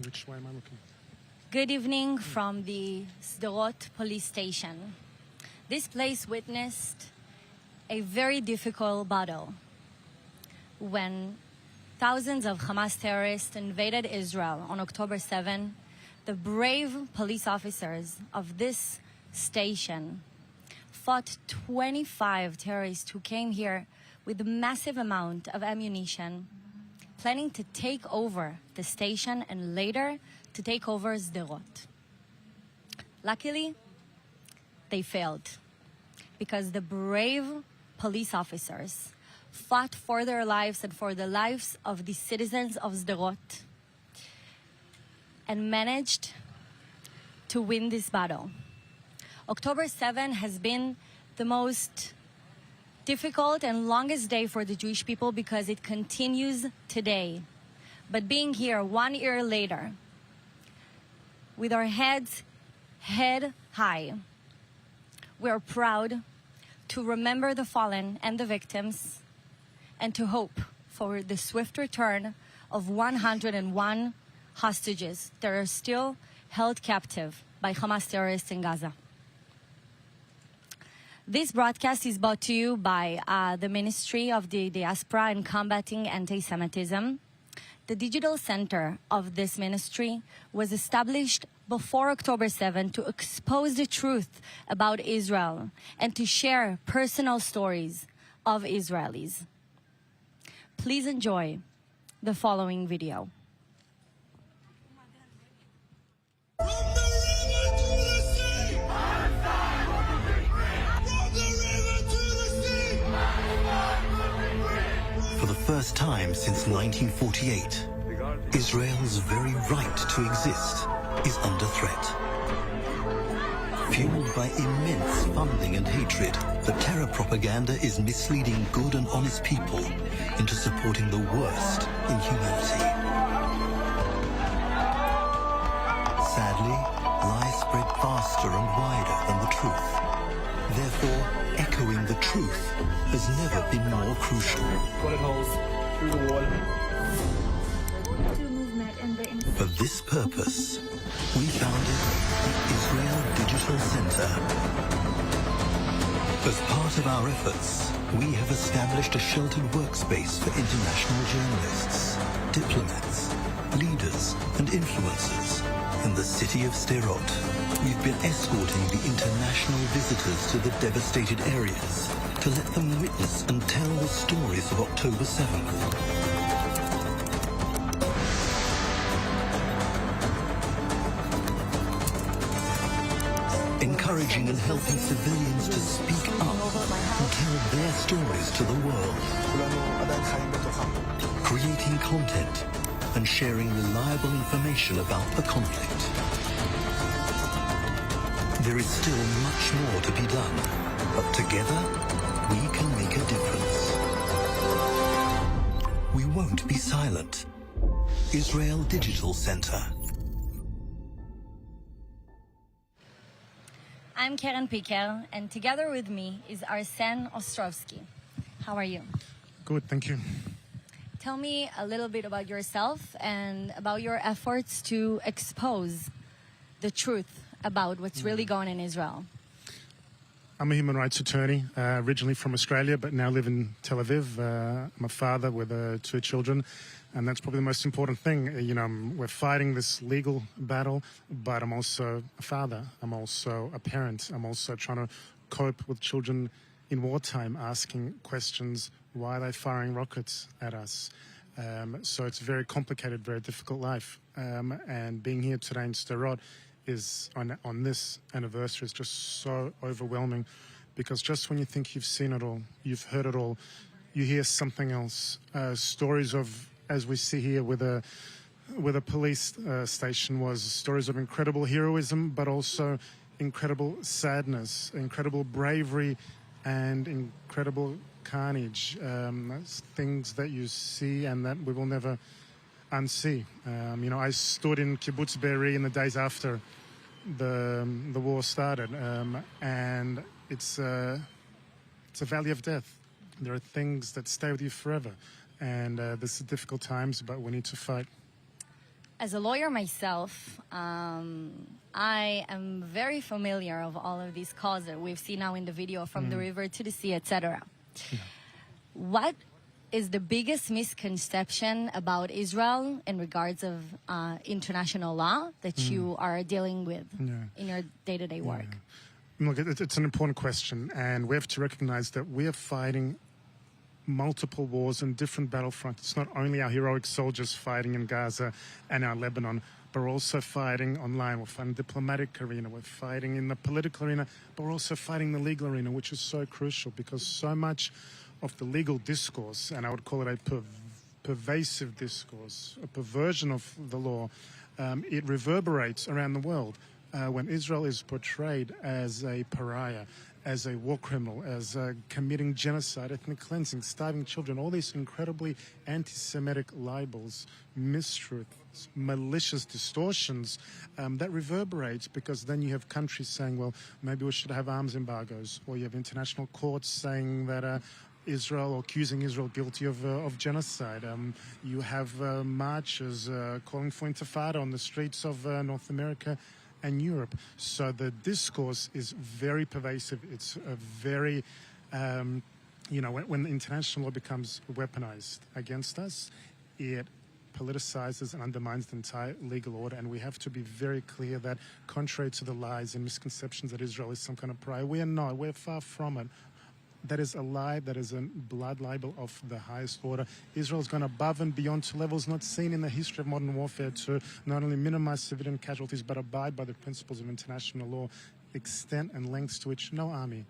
Which way am I looking? Good evening from the Sderot police station. This place witnessed a very difficult battle when thousands of Hamas terrorists invaded Israel on October 7. The brave police officers of this station fought 25 terrorists who came here with a massive amount of ammunition, planning to take over the station and later to take over Sderot. Luckily, they failed because the brave police officers fought for their lives and for the lives of the citizens of Sderot and managed to win this battle. October 7 has been the most difficult and longest day for the Jewish people because it continues today. But being here 1 year later, with our heads head high, we are proud to remember the fallen and the victims and to hope for the swift return of 101 hostages that are still held captive by Hamas terrorists in Gaza. This broadcast is brought to you by the Ministry of the Diaspora and Combating Anti-Semitism. The digital center of this ministry was established before October 7 to expose the truth about Israel and to share personal stories of Israelis. Please enjoy the following video. For the first time since 1948, Israel's very right to exist is under threat. Fueled by immense funding and hatred, the terror propaganda is misleading good and honest people into supporting the worst in humanity. Sadly, lies spread faster and wider than the truth. Therefore, echoing the truth has never been more crucial. Bullet holes through the wall. For this purpose, we founded the Israel Digital Center. As part of our efforts, we have established a sheltered workspace for international journalists, diplomats, leaders, and influencers in the city of Sderot. We've been escorting the international visitors to the devastated areas to let them witness and tell the stories of October 7th. Encouraging and helping civilians to speak up and tell their stories to the world. Creating content and sharing reliable information about the conflict. There is still much more to be done, but together we can make a difference. We won't be silent. Israel Digital Center. I'm Karen Piker, and together with me is Arsen Ostrovsky. How are you? Good, thank you. Tell me a little bit about yourself and about your efforts to expose the truth about what's really going on in Israel. I'm a human rights attorney, originally from Australia, but now live in Tel Aviv. I'm a father with 2 children, and that's probably the most important thing. You know, we're fighting this legal battle, but I'm also a father. I'm also a parent. I'm also trying to cope with children in wartime, asking questions, why are they firing rockets at us? So it's a very complicated, very difficult life. And being here today in Sderot is on this anniversary is just so overwhelming, because just when you think you've seen it all, you've heard it all, you hear something else. Stories of, as we see here with a police station, was stories of incredible heroism, but also incredible sadness, incredible bravery, and incredible carnage. Things that you see and that we will never unsee. You know, I stood in Kibbutz Be'eri in the days after the war started, and it's a valley of death. There are things that stay with you forever, and this is difficult times, but we need to fight. As a lawyer myself, I am very familiar of all of these causes that we've seen now in the video, from the river to the sea, etc. What is the biggest misconception about Israel in regards of international law that you are dealing with in your day-to-day work? Look, it's an important question, and we have to recognize that we are fighting multiple wars in different battlefronts. It's not only our heroic soldiers fighting in Gaza and our Lebanon, but we're also fighting online. We're fighting in the diplomatic arena. We're fighting in the political arena, but we're also fighting the legal arena, which is so crucial because so much of the legal discourse, and I would call it a pervasive discourse, a perversion of the law, it reverberates around the world. When Israel is portrayed as a pariah, as a war criminal, as committing genocide, ethnic cleansing, starving children, all these incredibly anti-Semitic libels, mistruths, malicious distortions, that reverberates because then you have countries saying, well, maybe we should have arms embargoes, or you have international courts saying that Israel, or accusing Israel guilty of genocide. You have marches calling for intifada on the streets of North America and Europe. So the discourse is very pervasive. It's a very, when international law becomes weaponized against us, it politicizes and undermines the entire legal order. And we have to be very clear that, contrary to the lies and misconceptions that Israel is some kind of pariah, we are not. We're far from it. That is a lie. That is a blood libel of the highest order. Israel's gone above and beyond to levels not seen in the history of modern warfare to not only minimize civilian casualties, but abide by the principles of international law, extent and lengths to which no army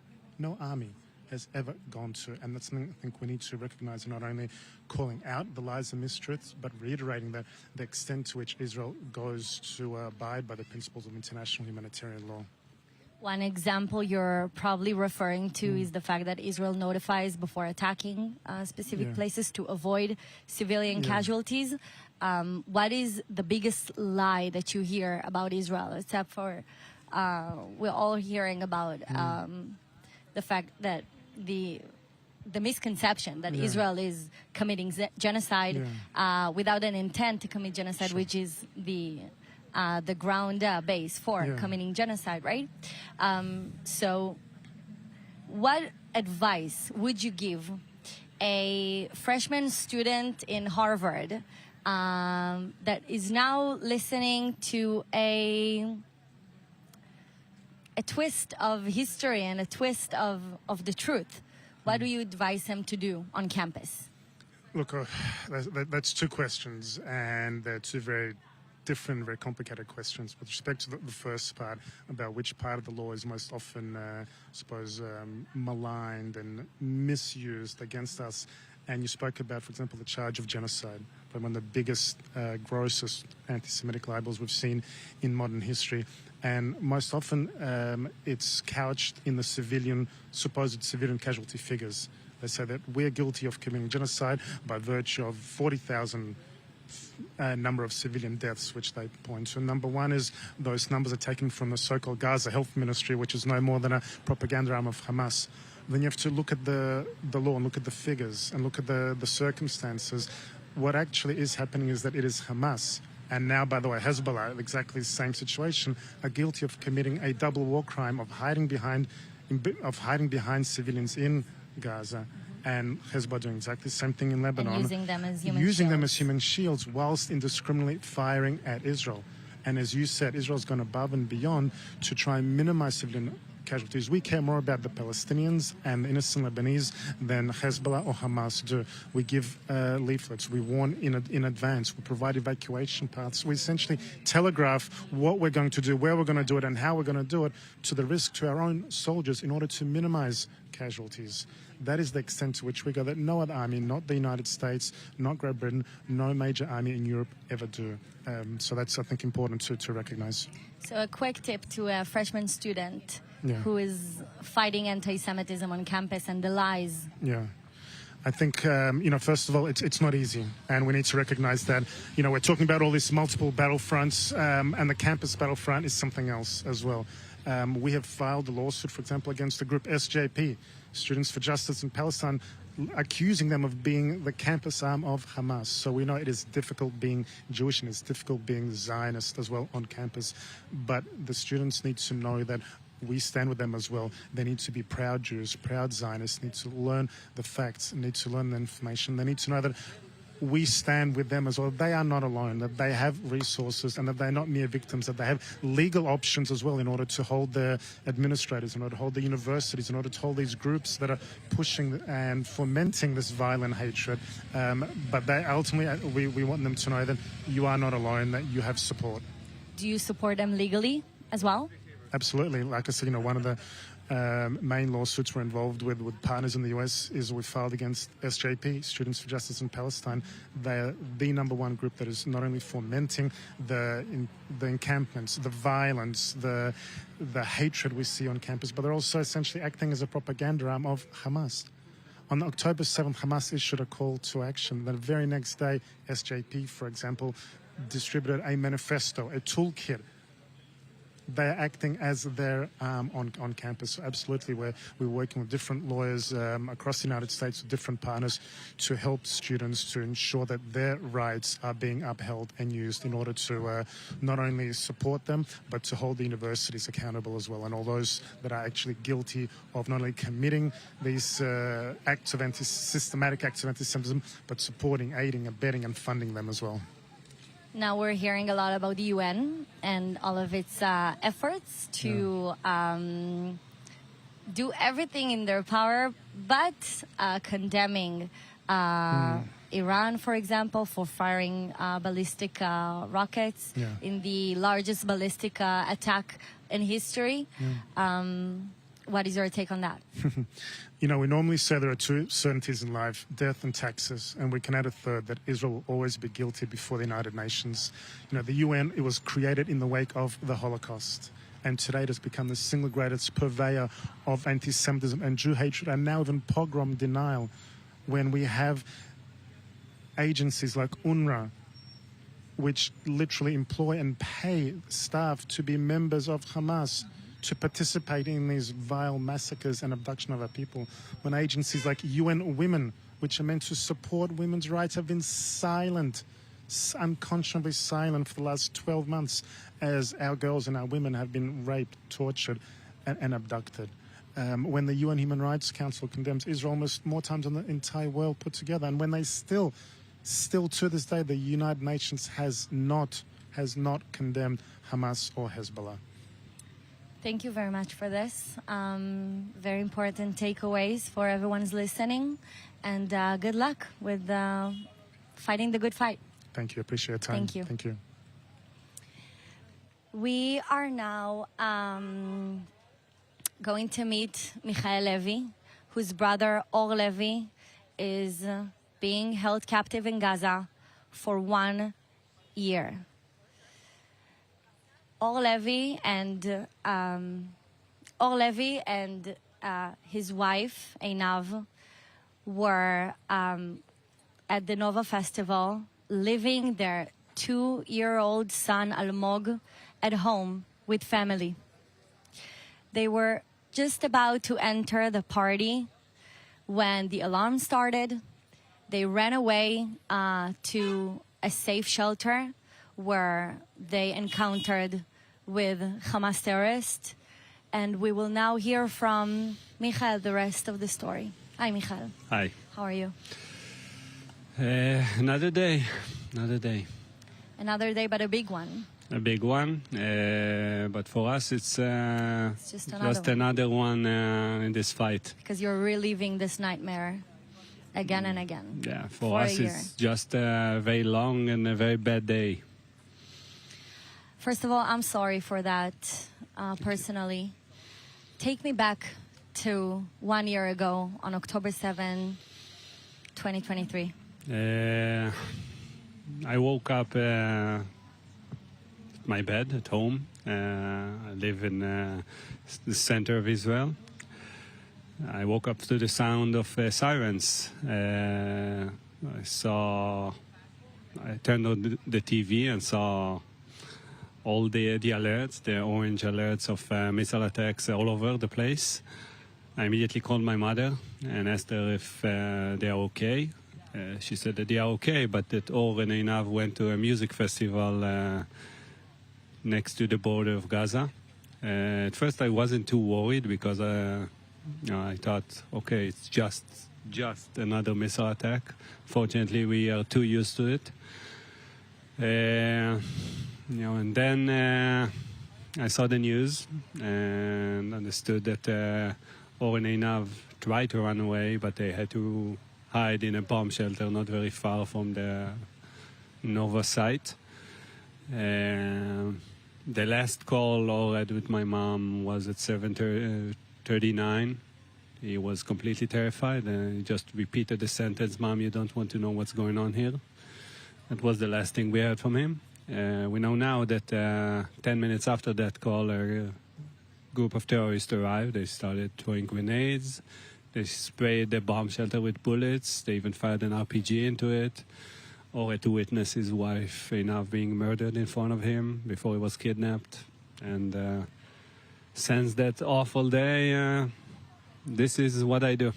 has ever gone to. And that's something I think we need to recognize, not only calling out the lies and mistruths, but reiterating that the extent to which Israel goes to abide by the principles of international humanitarian law. One example you're probably referring to is the fact that Israel notifies before attacking specific places to avoid civilian casualties. What is the biggest lie that you hear about Israel, except for we're all hearing about the fact that the misconception that Israel is committing genocide without an intent to commit genocide, which is the ground base for committing genocide, right? So what advice would you give a freshman student in Harvard that is now listening to a twist of history and a twist of the truth? What do you advise him to do on campus? Look, that's two questions, and they're two very different, very complicated questions. With respect to the first part, about which part of the law is most often, maligned and misused against us, and you spoke about, for example, the charge of genocide, one of the biggest, grossest anti-Semitic libels we've seen in modern history. And most often it's couched in the supposed civilian casualty figures. They say that we're guilty of committing genocide by virtue of 40,000 number of civilian deaths, which they point to. Number one is those numbers are taken from the so-called Gaza Health Ministry, which is no more than a propaganda arm of Hamas. Then you have to look at the law and look at the figures and look at the circumstances. What actually is happening is that it is Hamas, and now, by the way, Hezbollah, exactly the same situation, are guilty of committing a double war crime of hiding behind civilians in Gaza, and Hezbollah doing exactly the same thing in Lebanon. And using them as human shields whilst indiscriminately firing at Israel. And as you said, Israel's gone above and beyond to try and minimize civilian casualties. We care more about the Palestinians and the innocent Lebanese than Hezbollah or Hamas do. We give leaflets. We warn in advance. We provide evacuation paths. We essentially telegraph what we're going to do, where we're going to do it, and how we're going to do it, to the risk to our own soldiers in order to minimize casualties. That is the extent to which we go, that no other army, not the United States, not Great Britain, no major army in Europe ever do. So that's, I think, important to recognize. So a quick tip to a freshman student who is fighting anti-Semitism on campus and the lies. Yeah. I think, first of all, it's not easy. And we need to recognize that, we're talking about all these multiple battlefronts, and the campus battlefront is something else as well. We have filed a lawsuit, for example, against the group SJP, Students for Justice in Palestine, accusing them of being the campus arm of Hamas. So we know it is difficult being Jewish and it's difficult being Zionist as well on campus. But the students need to know that we stand with them as well. They need to be proud Jews, proud Zionists, need to learn the facts, need to learn the information. They need to know that we stand with them as well. They are not alone, that they have resources and that they're not mere victims, that they have legal options as well in order to hold the administrators, in order to hold the universities, in order to hold these groups that are pushing and fomenting this violent hatred. But they ultimately, we want them to know that you are not alone, that you have support. Do you support them legally as well? Absolutely. Like I said, one of the main lawsuits we're involved with partners in the US is we filed against SJP, Students for Justice in Palestine. They're the number one group that is not only fomenting the encampments, the violence, the hatred we see on campus, but they're also essentially acting as a propaganda arm of Hamas. On October 7th, Hamas issued a call to action. The very next day, SJP, for example, distributed a manifesto, a toolkit. They're acting as their arm on campus. So absolutely, we're working with different lawyers across the United States, with different partners, to help students to ensure that their rights are being upheld and used in order to not only support them, but to hold the universities accountable as well, and all those that are actually guilty of not only committing these systematic acts of anti-Semitism, but supporting, aiding, abetting, and funding them as well. Now we're hearing a lot about the UN and all of its efforts to do everything in their power, but condemning Iran, for example, for firing ballistic rockets in the largest ballistic attack in history. What is your take on that? We normally say there are two certainties in life, death and taxes, and we can add a third, that Israel will always be guilty before the United Nations. The UN, it was created in the wake of the Holocaust, and today it has become the single greatest purveyor of anti-Semitism and Jew hatred, and now even pogrom denial, when we have agencies like UNRWA, which literally employ and pay staff to be members of Hamas, to participate in these vile massacres and abduction of our people, when agencies like UN Women, which are meant to support women's rights, have been silent, unconscionably silent for the last 12 months, as our girls and our women have been raped, tortured, and abducted. When the UN Human Rights Council condemns Israel almost more times than the entire world put together, and when they still to this day, the United Nations has not condemned Hamas or Hezbollah. Thank you very much for this. Very important takeaways for everyone's listening. And good luck with fighting the good fight. Thank you. Appreciate your time. Thank you. Thank you. We are now going to meet Michael Levy, whose brother Or Levy is being held captive in Gaza for 1 year. Or Levy and his wife Einav were at the Nova Festival, leaving their 2-year-old son Almog at home with family. They were just about to enter the party when the alarm started. They ran away to a safe shelter where they encountered with Hamas terrorists. And we will now hear from Michael the rest of the story. Hi, Michael. Hi. How are you? Another day. Another day, but a big one. A big one. But for us, it's just another one in this fight. Because you're reliving this nightmare again and again. Yeah, for us, it's just a very long and a very bad day. First of all, I'm sorry for that, personally. Take me back to 1 year ago on October 7, 2023. I woke up at my bed at home. I live in the center of Israel. I woke up to the sound of sirens. I turned on the TV and saw all the alerts, the orange alerts of missile attacks all over the place. I immediately called my mother and asked her if they are okay. She said that they are okay, but that Or and Einav went to a music festival next to the border of Gaza. At first, I wasn't too worried because I thought, okay, it's just another missile attack. Fortunately, we are too used to it. And then I saw the news and understood that Or and Einav tried to run away, but they had to hide in a bomb shelter not very far from the Nova site. The last call Or had with my mom was at 7:39. He was completely terrified and he just repeated the sentence, "Mom, you don't want to know what's going on here." That was the last thing we heard from him. We know now that 10 minutes after that call, a group of terrorists arrived. They started throwing grenades. They sprayed the bomb shelter with bullets. They even fired an RPG into it. Or had to witness his wife, Einav, being murdered in front of him before he was kidnapped. And since that awful day, this is what I do.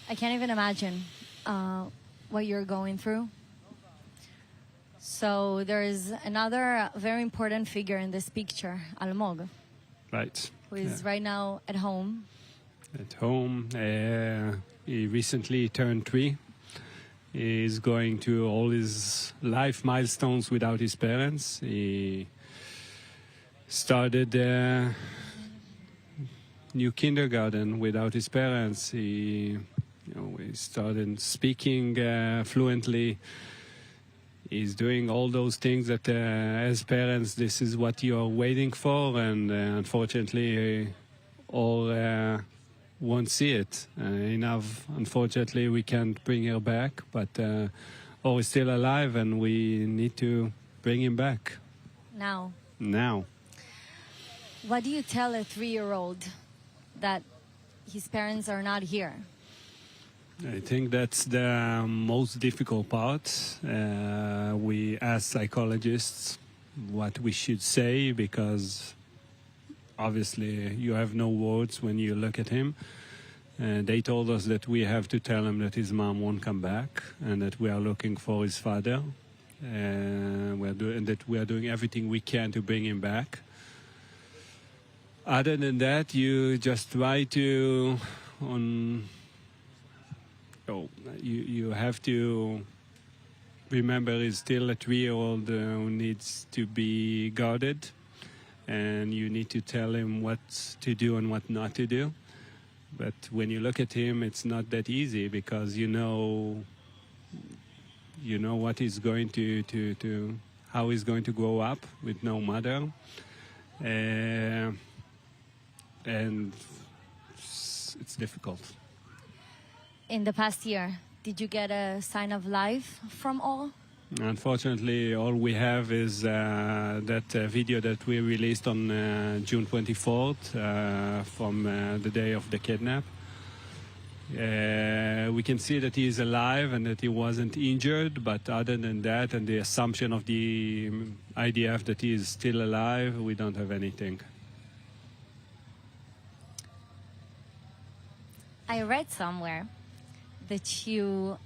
I can't even imagine what you're going through. So there is another very important figure in this picture, Almog, Right. who is right now at home. At home. He recently turned 3. He's going through all his life milestones without his parents. He started new kindergarten without his parents. He started speaking fluently. He's doing all those things that as parents, this is what you're waiting for, and unfortunately, all won't see it. Enough, unfortunately, we can't bring her back, but Or is still alive, and we need to bring him back. Now. What do you tell a 3-year-old that his parents are not here? I think that's the most difficult part. We ask psychologists what we should say because obviously you have no words when you look at him. They told us that we have to tell him that his mom won't come back and that we are looking for his father. That we are doing everything we can to bring him back. Other than that, you just try to... You have to remember he's still a 3-year-old who needs to be guarded, and you need to tell him what to do and what not to do. But when you look at him, it's not that easy because you know what he's going to how he's going to grow up with no mother, and it's difficult. In the past year, did you get a sign of life from Or? Unfortunately, all we have is that video that we released on June 24th from the day of the kidnap. We can see that he is alive and that he wasn't injured, but other than that and the assumption of the IDF that he is still alive, we don't have anything. I read somewhere that you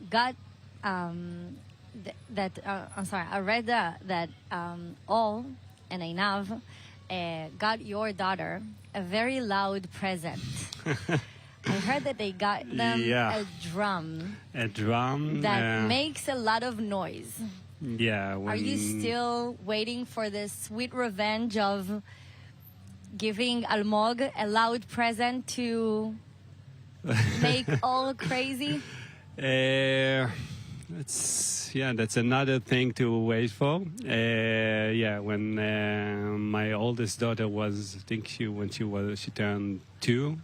got I read that Or and Einav got your daughter a very loud present. I heard that they got them a drum. A drum that makes a lot of noise. Yeah. Are you still waiting for the sweet revenge of giving Almog a loud present to make all crazy? That's another thing to wait for. When my oldest daughter was, I think she turned 2,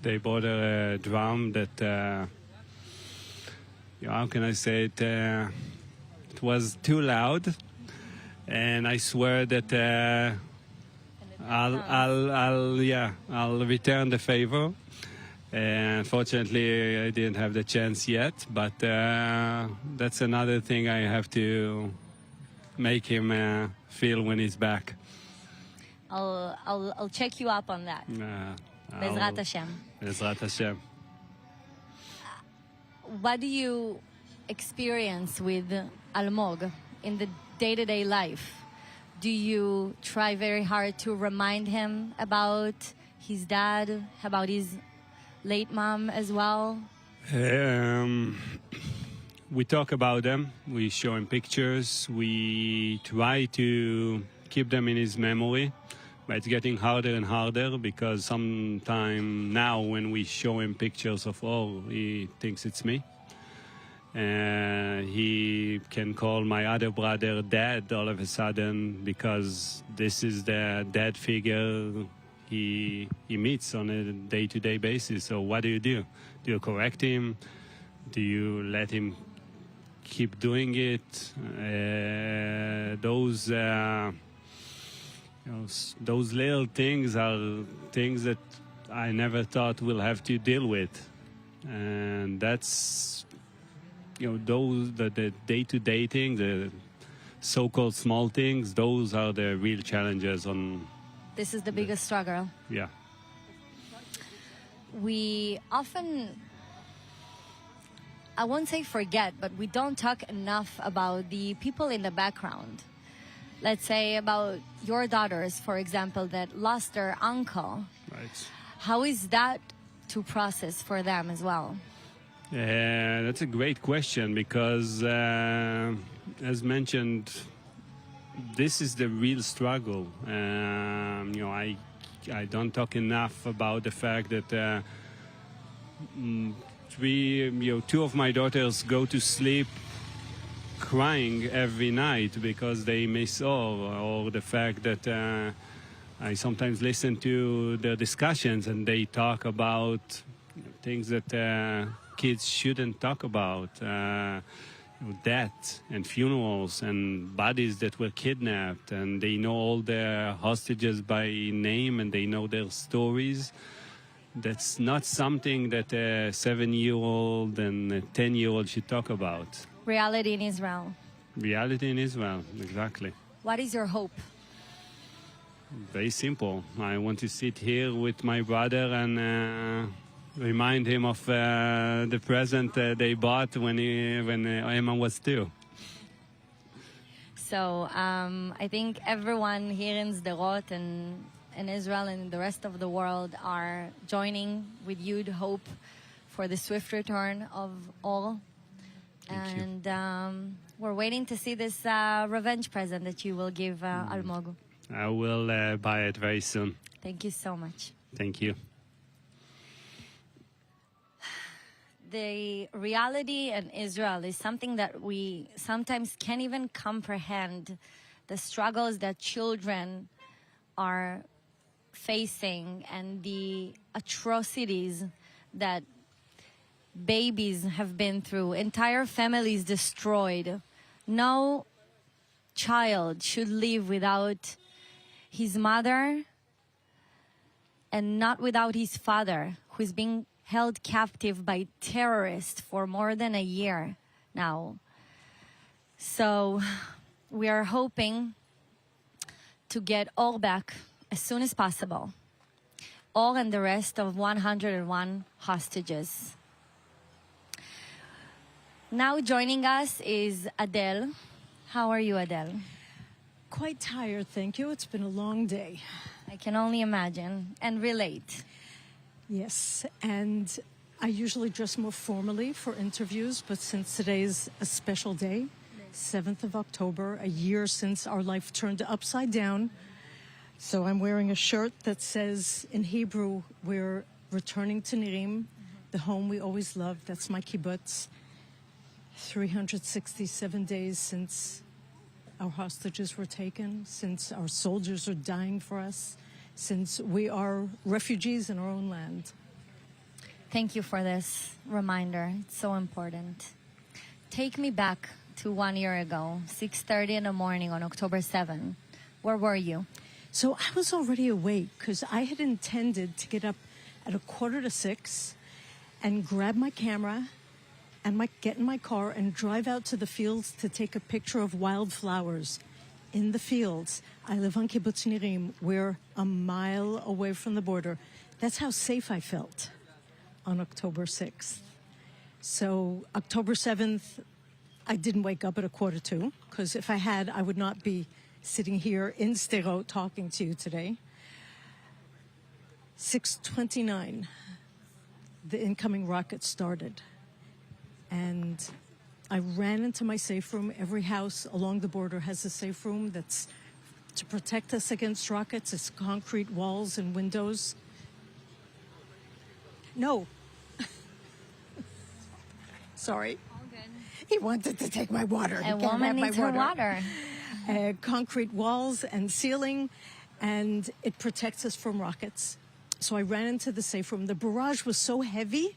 they bought her a drum that, how can I say it? It was too loud, and I swear that I'll return the favor. Unfortunately, I didn't have the chance yet, but that's another thing I have to make him feel when he's back. I'll check you up on that. Bezrat Hashem. Bezrat Hashem. What do you experience with Almog in the day-to-day life? Do you try very hard to remind him about his dad, about his late mom as well? We talk about them. We show him pictures. We try to keep them in his memory. But it's getting harder and harder because sometime now when we show him pictures of all, he thinks it's me. He can call my other brother dad all of a sudden because this is the dad figure he meets on a day-to-day basis. So what do? Do you correct him? Do you let him keep doing it? Those little things are things that I never thought we'll have to deal with, and that's those the day-to-day things, the so-called small things. Those are the real challenges. This is the biggest struggle. Yeah. We often, I won't say forget, but we don't talk enough about the people in the background. Let's say about your daughters, for example, that lost their uncle. Right. How is that to process for them as well? That's a great question because, as mentioned, this is the real struggle. I don't talk enough about the fact that two of my daughters go to sleep crying every night because they miss all, or the fact that I sometimes listen to their discussions and they talk about things that kids shouldn't talk about, death and funerals and bodies that were kidnapped, and they know all the hostages by name and they know their stories. That's not something that a 7-year-old and a 10-year-old should talk about. Reality in Israel. Reality in Israel, exactly. What is your hope? Very simple. I want to sit here with my brother and remind him of the present they bought when Emma was 2. So I think everyone here in Sderot and in Israel and the rest of the world are joining with you to hope for the swift return of all. And we're waiting to see this revenge present that you will give Almog. I will buy it very soon. Thank you so much. Thank you. The reality in Israel is something that we sometimes can't even comprehend. The struggles that children are facing and the atrocities that babies have been through, entire families destroyed. No child should live without his mother and not without his father, who is being held captive by terrorists for more than a year now. So we are hoping to get all back as soon as possible. All and the rest of 101 hostages. Now joining us is Adele. How are you, Adele? Quite tired, thank you. It's been a long day. I can only imagine and relate. Yes, and I usually dress more formally for interviews, but since today's a special day, 7th of October, a year since our life turned upside down, so I'm wearing a shirt that says in Hebrew, we're returning to Nirim, the home we always loved. That's my kibbutz. 367 days since our hostages were taken, since our soldiers are dying for us, since we are refugees in our own land. Thank you for this reminder. It's so important. Take me back to 1 year ago, 6:30 in the morning on October 7. Where were you? So I was already awake because I had intended to get up at 5:45 and grab my camera and get in my car and drive out to the fields to take a picture of wildflowers in the fields. I live on Kibbutz Nirim. We're a mile away from the border. That's how safe I felt on October 6th. So October 7th, I didn't wake up at 1:45, because if I had, I would not be sitting here in Sderot talking to you today. 6:29, the incoming rocket started. And I ran into my safe room. Every house along the border has a safe room that's to protect us against rockets. It's concrete walls and windows. No. Sorry. All good. He wanted to take my water. He A can't woman have my needs her water. Concrete walls and ceiling, and it protects us from rockets. So I ran into the safe room. The barrage was so heavy,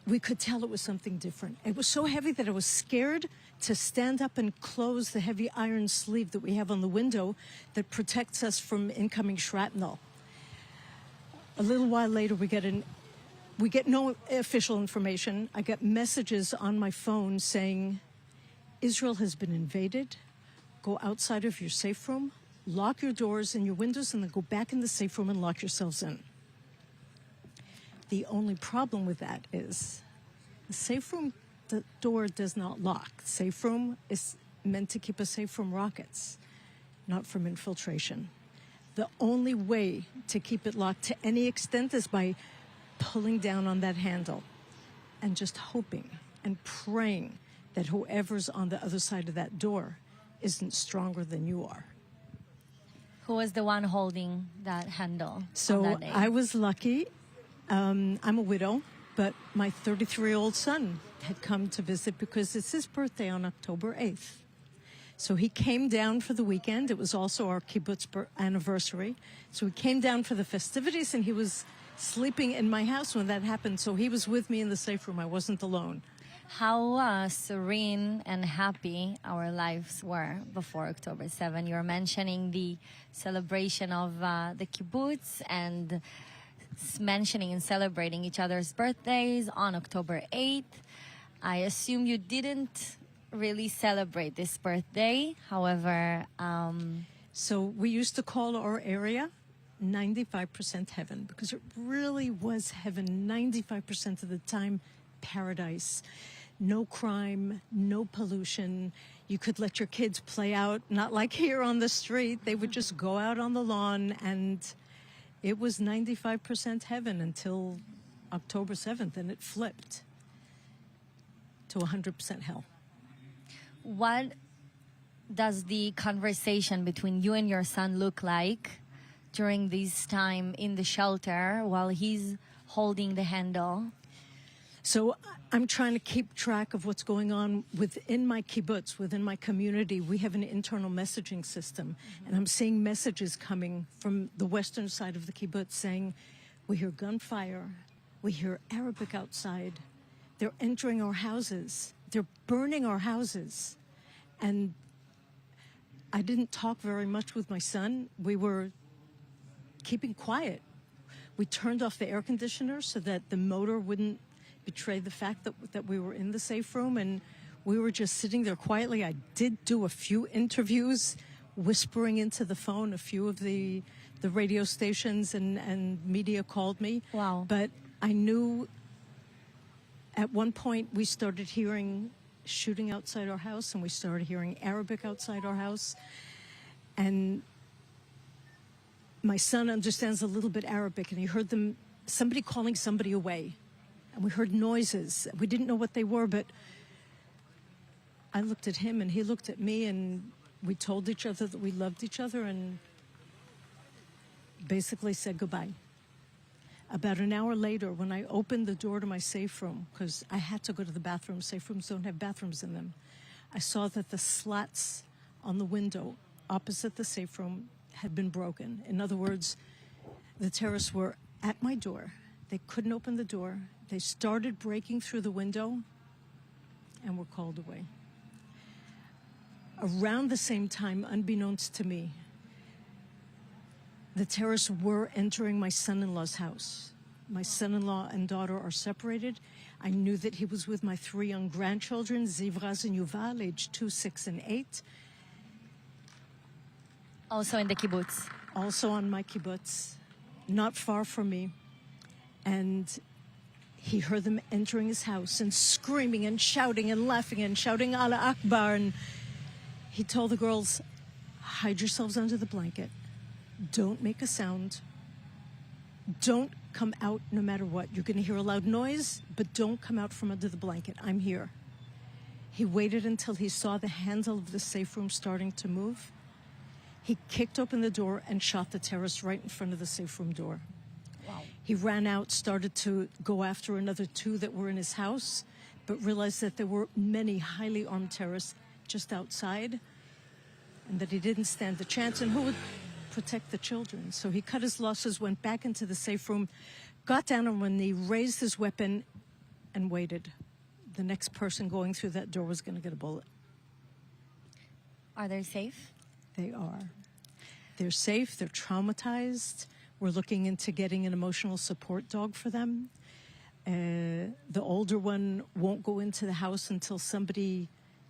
we could tell it was something different. It was so heavy that I was scared to stand up and close the heavy iron sleeve that we have on the window that protects us from incoming shrapnel. A little while later, we get no official information. I get messages on my phone saying, Israel has been invaded. Go outside of your safe room, lock your doors and your windows, and then go back in the safe room and lock yourselves in. The only problem with that is the safe room, the door does not lock. Safe room is meant to keep us safe from rockets, not from infiltration. The only way to keep it locked to any extent is by pulling down on that handle and just hoping and praying that whoever's on the other side of that door isn't stronger than you are. Who was the one holding that handle on So that day? I was lucky. I'm a widow, but my 33-year-old son had come to visit because it's his birthday on October 8th. So he came down for the weekend. It was also our kibbutz anniversary. So he came down for the festivities, and he was sleeping in my house when that happened. So he was with me in the safe room. I wasn't alone. How serene and happy our lives were before October 7. You're mentioning the celebration of the kibbutz and mentioning and celebrating each other's birthdays on October 8th. I assume you didn't really celebrate this birthday. However, So we used to call our area 95% heaven, because it really was heaven 95% of the time. Paradise. No crime, no pollution. You could let your kids play out, not like here on the street. They would just go out on the lawn, and it was 95% heaven until October 7th, and it flipped to 100% hell. what does the conversation between you and your son look like during this time in the shelter while he's holding the handle? So I'm trying to keep track of what's going on within my kibbutz, within my community. We have an internal messaging system, and I'm seeing messages coming from the western side of the kibbutz saying, we hear gunfire, we hear Arabic outside, they're entering our houses, they're burning our houses. And I didn't talk very much with my son. We were keeping quiet. We turned off the air conditioner so that the motor wouldn't betray the fact that we were in the safe room, and we were just sitting there quietly. I did do a few interviews, whispering into the phone. A few of the radio stations and media called me. Wow. But I knew at one point we started hearing shooting outside our house, and we started hearing Arabic outside our house. And my son understands a little bit Arabic, and he heard somebody calling somebody away. And we heard noises. We didn't know what they were, but I looked at him and he looked at me, and we told each other that we loved each other and basically said goodbye. About an hour later, when I opened the door to my safe room, because I had to go to the bathroom, safe rooms don't have bathrooms in them, I saw that the slats on the window opposite the safe room had been broken. In other words, the terrorists were at my door. They couldn't open the door. They started breaking through the window and were called away. Around the same time, unbeknownst to me, the terrorists were entering my son-in-law's house. My son-in-law and daughter are separated. I knew that he was with my 3 young grandchildren, Zivraz and Yuval, aged 2, 6, and 8. Also in the kibbutz. Also on my kibbutz. not far from me, and he heard them entering his house and screaming and shouting and laughing and shouting Allah Akbar. And he told the girls, hide yourselves under the blanket. Don't make a sound. Don't come out no matter what. You're going to hear a loud noise, but don't come out from under the blanket. I'm here. He waited until he saw the handle of the safe room starting to move. He kicked open the door and shot the terrorist right in front of the safe room door. Wow. He ran out, started to go after another two that were in his house, but realized that there were many highly armed terrorists just outside, and that he didn't stand a chance, and who would protect the children? So he cut his losses, went back into the safe room, got down on one knee, raised his weapon, and waited. The next person going through that door was going to get a bullet. Are they safe? They are. They're safe. They're traumatized. We're looking into getting an emotional support dog for them. The older one won't go into the house until somebody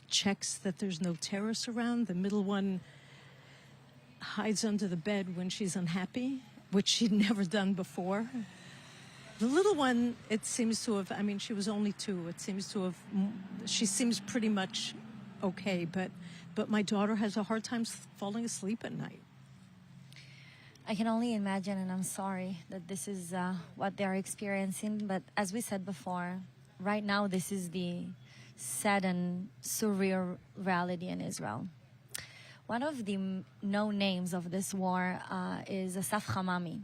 checks that there's no terrorists around. The middle one hides under the bed when she's unhappy, which she'd never done before. The little one, it seems to have, I mean, she was only 2. It seems to have, she seems pretty much okay, but my daughter has a hard time falling asleep at night. I can only imagine, and I'm sorry that this is what they're experiencing. But as we said before, right now this is the sad and surreal reality in Israel. One of the known names of this war is Asaf Hamami,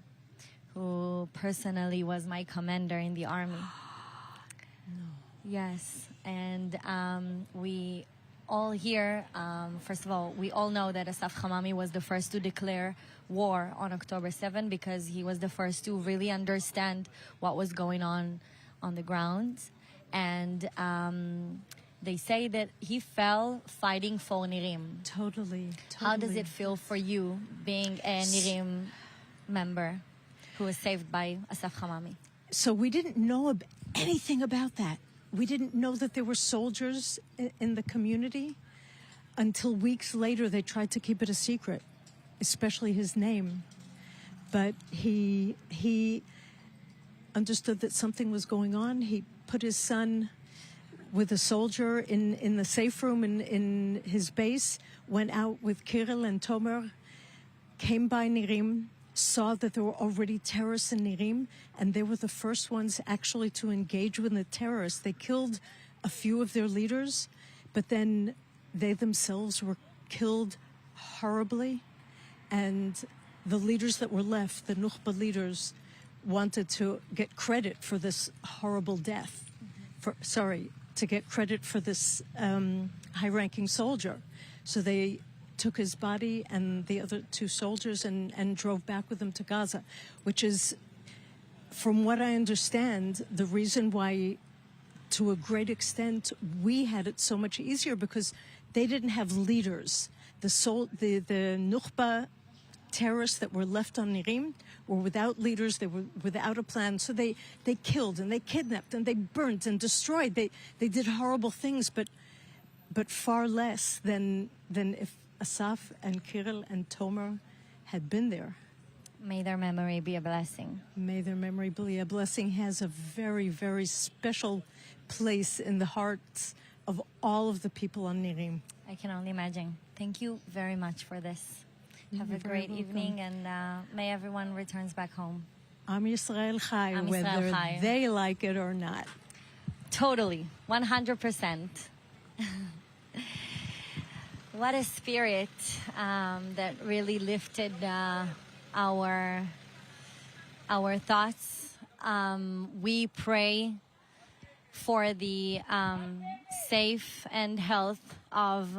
who personally was my commander in the army. No. Yes, and we all here, first of all, we all know that Asaf Hamami was the first to declare war on October 7 because he was the first to really understand what was going on the ground. And they say that he fell fighting for Nirim. Totally. How does it feel for you being a Nirim member who was saved by Asaf Hamami? So we didn't know anything about that. We didn't know that there were soldiers in the community until weeks later. They tried to keep it a secret, especially his name. But he understood that something was going on. He put his son with a soldier in the safe room in his base, went out with Kirill and Tomer, came by Nirim, saw that there were already terrorists in Nirim, and they were the first ones actually to engage with the terrorists. They killed a few of their leaders, but then they themselves were killed horribly, and the leaders that were left, the Nukhba leaders, wanted to get credit for this horrible death. To get credit for this high-ranking soldier. So they took his body and the other 2 soldiers and drove back with them to Gaza, which is, from what I understand, the reason why, to a great extent, we had it so much easier, because they didn't have leaders. The Nukhba terrorists that were left on Nirim were without leaders. They were without a plan. So they killed and they kidnapped and they burnt and destroyed. They did horrible things, but far less than if Asaf and Kirill and Tomer had been there. May their memory be a blessing. May their memory be a blessing. Has a very, very special place in the hearts of all of the people on Nirim. I can only imagine. Thank you very much for this. Have a great evening, and may everyone returns back home. Am Yisrael Chai, Am Yisrael whether Chai. they like it or not. Totally, 100%. What a spirit that really lifted our thoughts. We pray for the safe and health of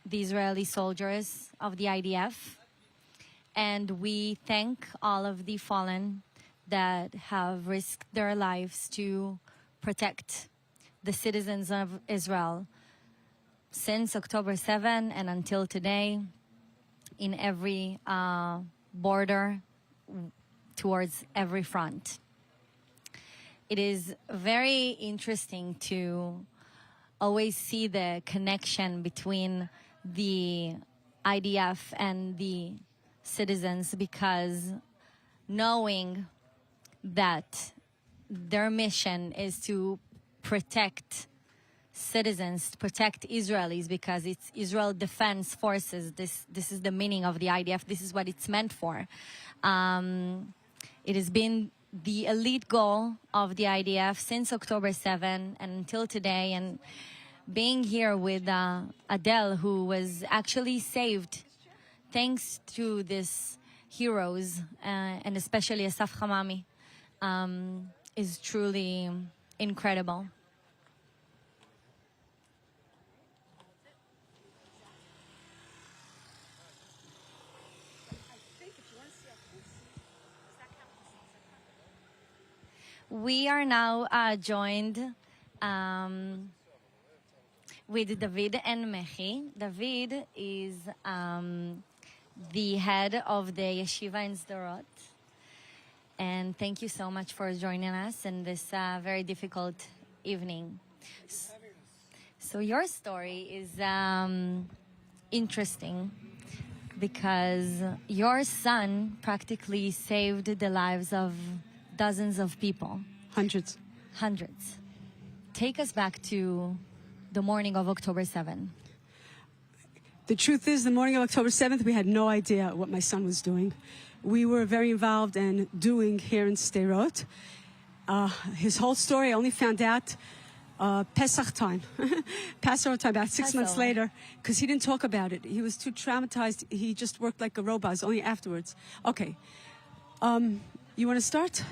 the Israeli soldiers of the IDF. And we thank all of the fallen that have risked their lives to protect the citizens of Israel since October 7 and until today, in every border towards every front. It is very interesting to always see the connection between the IDF and the citizens, because knowing that their mission is to protect citizens, to protect Israelis, because it's Israel Defense Forces. This is the meaning of the IDF. This is what it's meant for. It has been the elite goal of the IDF since October 7 and until today. And being here with Adele, who was actually saved thanks to these heroes, and especially Asaf Hamami, is truly incredible. We are now joined with David and Mechi. David is the head of the yeshiva in Sderot. And thank you so much for joining us in this very difficult evening. So your story is interesting because your son practically saved the lives of dozens of people. Hundreds. Hundreds. Take us back to the morning of October 7th. The truth is, the morning of October 7th, we had no idea what my son was doing. We were very involved in doing here in Sderot. His whole story, I only found out Pesach time, Passover time, about 6 months later, because he didn't talk about it. He was too traumatized. He just worked like a robot. It was only afterwards. Okay. You want to start?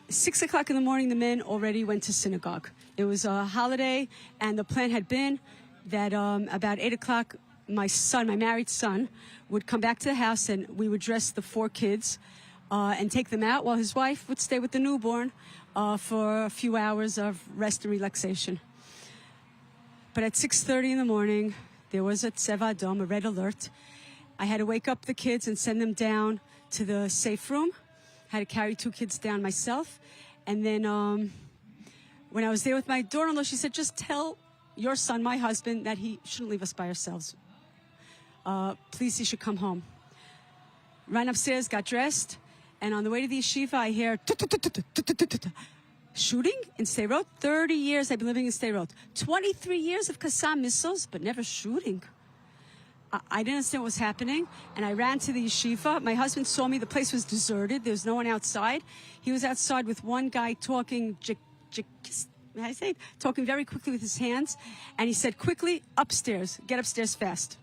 6 o'clock in the morning, the men already went to synagogue. It was a holiday, and the plan had been that about 8 o'clock, my son, my married son, would come back to the house, and we would dress the 4 kids and take them out while his wife would stay with the newborn for a few hours of rest and relaxation. But at 6:30 in the morning, there was a Tseva Adom, a red alert. I had to wake up the kids and send them down to the safe room. I had to carry 2 kids down myself. And then when I was there with my daughter-in-law, she said, just tell your son, my husband, that he shouldn't leave us by ourselves. Please, he should come home. Ran upstairs, got dressed, and on the way to the yeshiva, I hear shooting in Sderot. 30 years I've been living in Sderot. 23 years of Qassam missiles, but never shooting. I didn't understand what was happening, and I ran to the yeshiva. My husband saw me. The place was deserted. There was no one outside. He was outside with one guy talking, talking very quickly with his hands, and he said, quickly, upstairs. Get upstairs fast.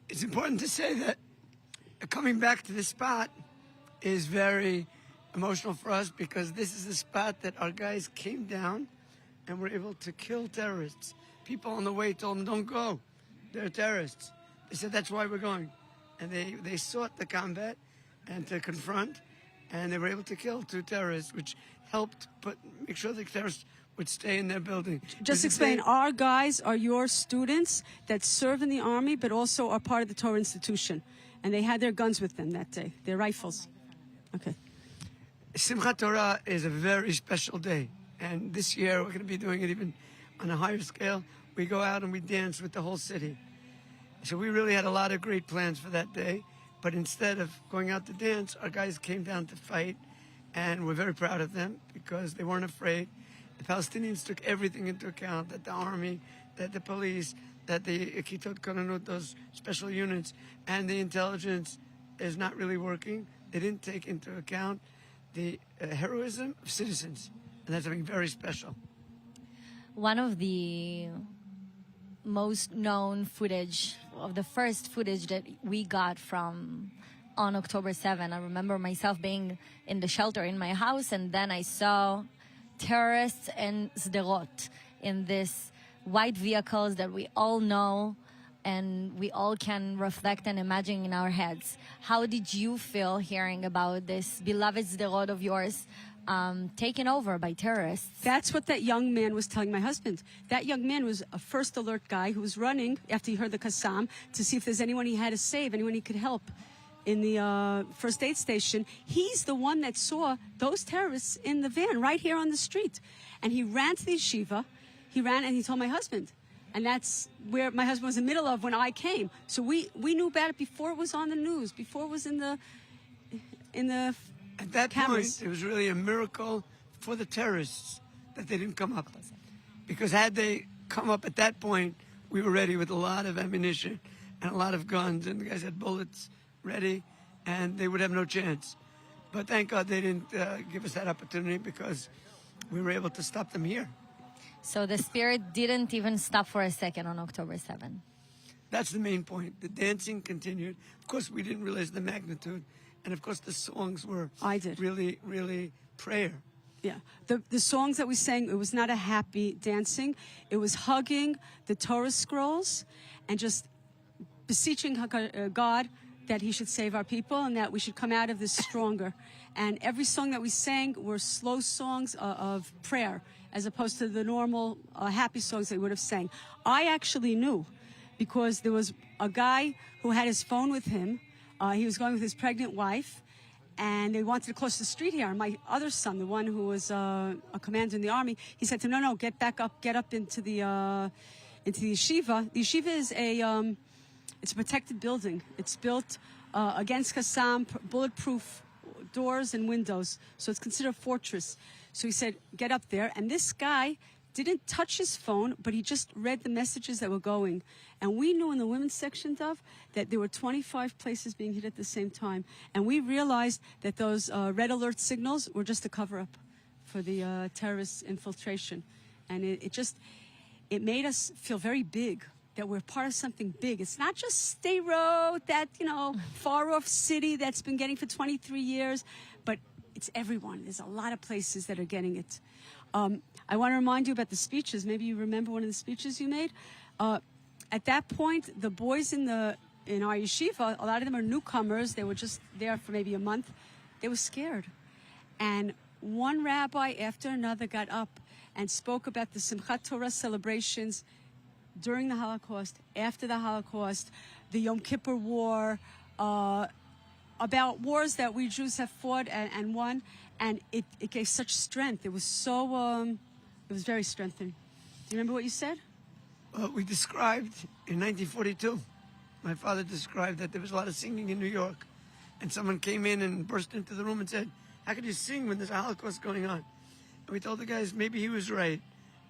It's important to say that coming back to this spot is very emotional for us because this is the spot that our guys came down and were able to kill terrorists. People on the way told them, don't go. They're terrorists. They said, that's why we're going. And they sought the combat and to confront, and they were able to kill 2 terrorists, which helped make sure the terrorists would stay in their building. Just explain, our guys are your students that serve in the army, but also are part of the Torah institution. And they had their guns with them that day, their rifles. Okay. Simchat Torah is a very special day. And this year, we're going to be doing it even on a higher scale. We go out and we dance with the whole city. So we really had a lot of great plans for that day. But instead of going out to dance, our guys came down to fight. And we're very proud of them because they weren't afraid. The Palestinians took everything into account, that the army, that the police, that the Kitot Koranut, those special units, and the intelligence is not really working. They didn't take into account the heroism of citizens. And that's something very special. One of the most known footage, of the first footage that we got from on October 7, I remember myself being in the shelter in my house, and then I saw terrorists in Sderot in these white vehicles that we all know and we all can reflect and imagine in our heads. How did you feel hearing about this beloved Sderot of yours taken over by terrorists? That's what that young man was telling my husband. That young man was a first alert guy who was running after he heard the Qassam to see if there's anyone he had to save, anyone he could help in the first aid station. He's the one that saw those terrorists in the van right here on the street. And he ran to the yeshiva. He ran and he told my husband, And that's where my husband was in the middle of when I came. So we knew about it before it was on the news, before it was in the At that cameras. point, it was really a miracle for the terrorists that they didn't come up. Because had they come up at that point, we were ready with a lot of ammunition and a lot of guns, and the guys had bullets ready, and they would have no chance. But thank God they didn't give us that opportunity, because we were able to stop them here. So the spirit didn't even stop for a second on October 7th. That's the main point. The dancing continued. Of course, we didn't realize the magnitude. And of course, the songs were I did. really, really prayer. Yeah, the songs that we sang, it was not a happy dancing. It was hugging the Torah scrolls and just beseeching God that he should save our people and that we should come out of this stronger. And every song that we sang were slow songs of prayer, as opposed to the normal happy songs that we would have sang. I actually knew, because there was a guy who had his phone with him. He was going with his pregnant wife, and they wanted to cross the street here. And my other son, the one who was a commander in the army, he said to him, no, get back up, get up into the yeshiva. The yeshiva is it's a protected building. It's built against Qassam, bulletproof doors and windows. So it's considered a fortress. So he said, get up there. And this guy didn't touch his phone, but he just read the messages that were going. And we knew in the women's section, Dov, that there were 25 places being hit at the same time. And we realized that those red alert signals were just a cover-up for the terrorist infiltration. And it made us feel very big, that we're part of something big. It's not just Sderot, that, far-off city that's been getting for 23 years, but it's everyone. There's a lot of places that are getting it. I want to remind you about the speeches. Maybe you remember one of the speeches you made. At that point, the boys in our yeshiva, a lot of them are newcomers. They were just there for maybe a month. They were scared. And one rabbi after another got up and spoke about the Simchat Torah celebrations during the Holocaust, after the Holocaust, the Yom Kippur War, about wars that we Jews have fought and won. And it gave such strength. It was so, it was very strengthening. Do you remember what you said? Well, we described in 1942, my father described that there was a lot of singing in New York. And someone came in and burst into the room and said, how could you sing when there's a Holocaust going on? And we told the guys maybe he was right.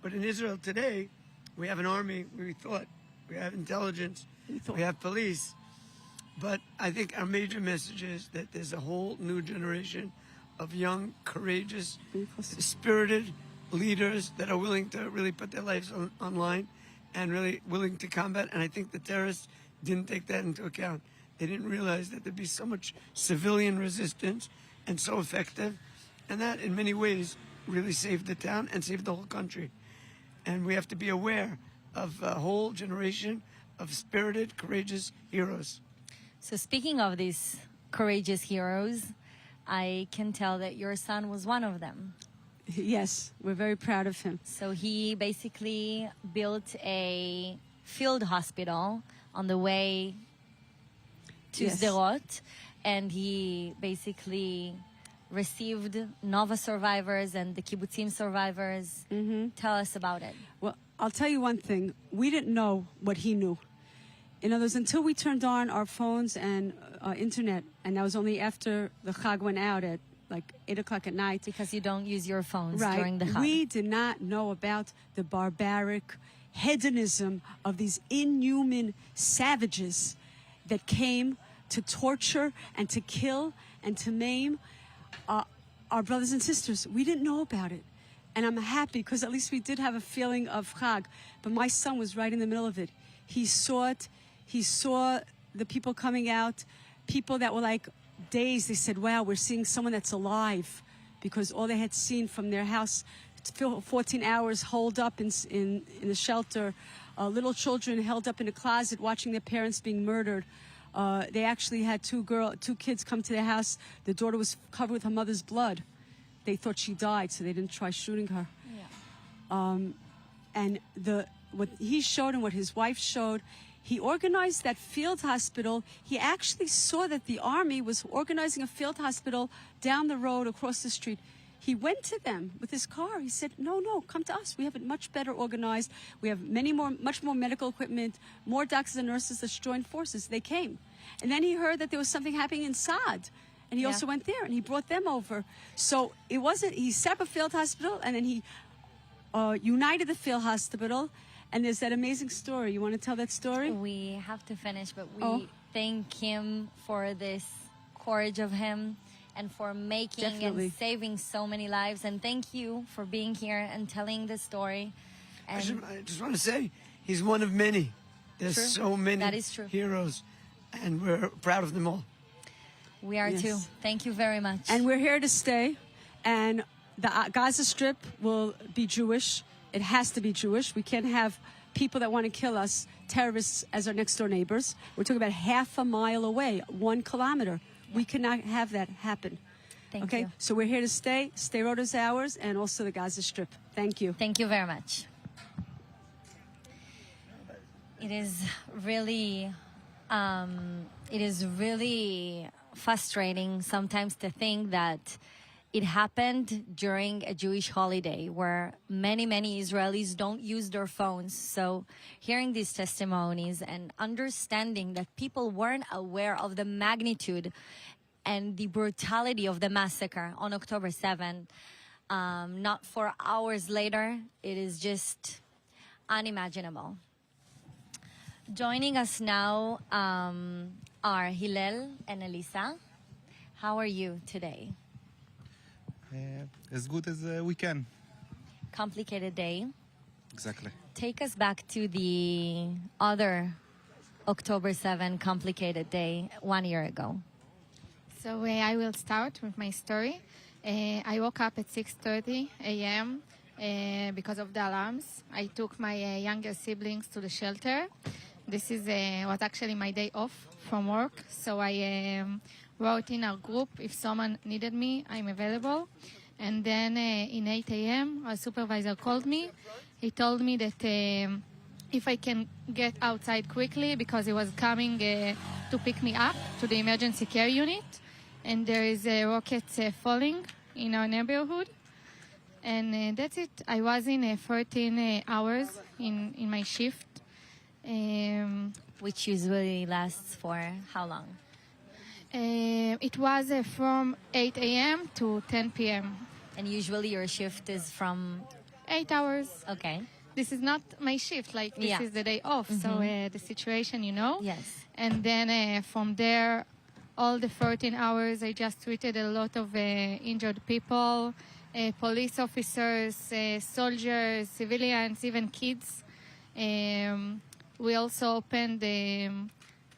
But in Israel today, we have an army, we thought. We have intelligence. We have police. But I think our major message is that there's a whole new generation of young, courageous, spirited leaders that are willing to really put their lives on line and really willing to combat. And I think the terrorists didn't take that into account. They didn't realize that there'd be so much civilian resistance and so effective. And that, in many ways, really saved the town and saved the whole country. And we have to be aware of a whole generation of spirited, courageous heroes. So speaking of these courageous heroes, I can tell that your son was one of them. Yes, we're very proud of him. So he basically built a field hospital on the way to Sderot, and he basically received Nova survivors and the kibbutzim survivors. Tell us about it. Well, I'll tell you one thing. We didn't know what he knew. In other words, until we turned on our phones and internet, and that was only after the Chag went out at like 8 o'clock at night. Because you don't use your phones right. during the Chag. We did not know about the barbaric hedonism of these inhuman savages that came to torture and to kill and to maim our brothers and sisters. We didn't know about it. And I'm happy because at least we did have a feeling of Chag. But my son was right in the middle of it. He saw it. He saw the people coming out, people that were like dazed. They said, wow, we're seeing someone that's alive, because all they had seen from their house, 14 hours holed up in the shelter, little children held up in a closet watching their parents being murdered. They actually had two kids come to their house. The daughter was covered with her mother's blood. They thought she died, so they didn't try shooting her. Yeah. And what he showed and what his wife showed, he organized that field hospital. He actually saw that the army was organizing a field hospital down the road across the street. he went to them with his car. He said, no, come to us. We have it much better organized. We have much more medical equipment, more doctors and nurses that's joined forces. They came. And then he heard that there was something happening in Saad. And he also went there and he brought them over. So it wasn't, he set up a field hospital and then he united the field hospital. And there's that amazing story. You want to tell that story? We have to finish, but we thank him for this courage of him and for making and saving so many lives. And thank you for being here and telling the story. And I just want to say, he's one of many. There's so many heroes, and we're proud of them all. We are too. Thank you very much. And we're here to stay. And the Gaza Strip will be Jewish. It has to be Jewish. We can't have people that want to kill us, terrorists, as our next door neighbors. We're talking about half a mile away, 1 kilometer. Yeah. We cannot have that happen. Thank you. So we're here to stay. Sderot is ours, and also the Gaza Strip. Thank you. Thank you very much. It is really frustrating sometimes to think that it happened during a Jewish holiday where many Israelis don't use their phones. So hearing these testimonies and understanding that people weren't aware of the magnitude and the brutality of the massacre on October 7, not 4 hours later, it is just unimaginable. Joining us now are Hillel and Elisa. How are you today? As good as we can. Complicated day. Exactly. Take us back to the other October 7 complicated day 1 year ago. So I will start with my story. I woke up at 6:30 a.m. Because of the alarms. I took my younger siblings to the shelter. This was actually my day off from work, so I wrote in our group, if someone needed me, I'm available. And then in 8 a.m., our supervisor called me. He told me that if I can get outside quickly because he was coming to pick me up to the emergency care unit. And there is rockets falling in our neighborhood. And that's it. I was in 13 hours in my shift. Which usually lasts for how long? It was from 8 a.m. to 10 p.m. And usually your shift is from? 8 hours. Okay. This is not my shift, like this is the day off. So the situation, Yes. And then from there, all the 14 hours, I just treated a lot of injured people, police officers, soldiers, civilians, even kids. We also opened the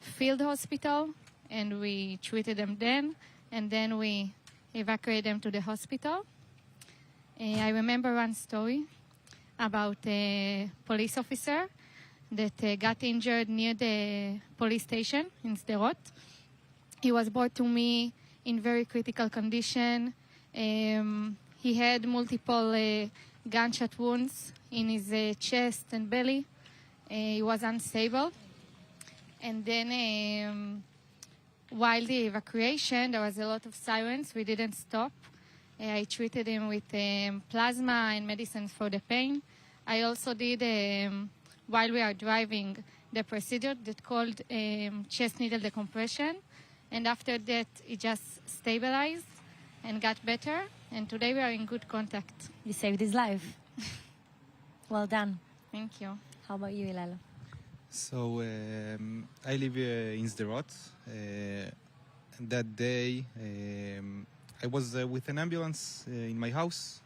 field hospital, and we treated them then, and then we evacuated them to the hospital. I remember one story about a police officer that got injured near the police station in Sderot. He was brought to me in very critical condition. He had multiple gunshot wounds in his chest and belly. He was unstable. And then while the evacuation, there was a lot of sirens. We didn't stop. I treated him with plasma and medicines for the pain. I also did, while we are driving, the procedure that called chest needle decompression. And after that, it just stabilized and got better. And today we are in good contact. You saved his life. Well done. Thank you. How about you, Hillel? So I live in Sderot. That day, I was with an ambulance in my house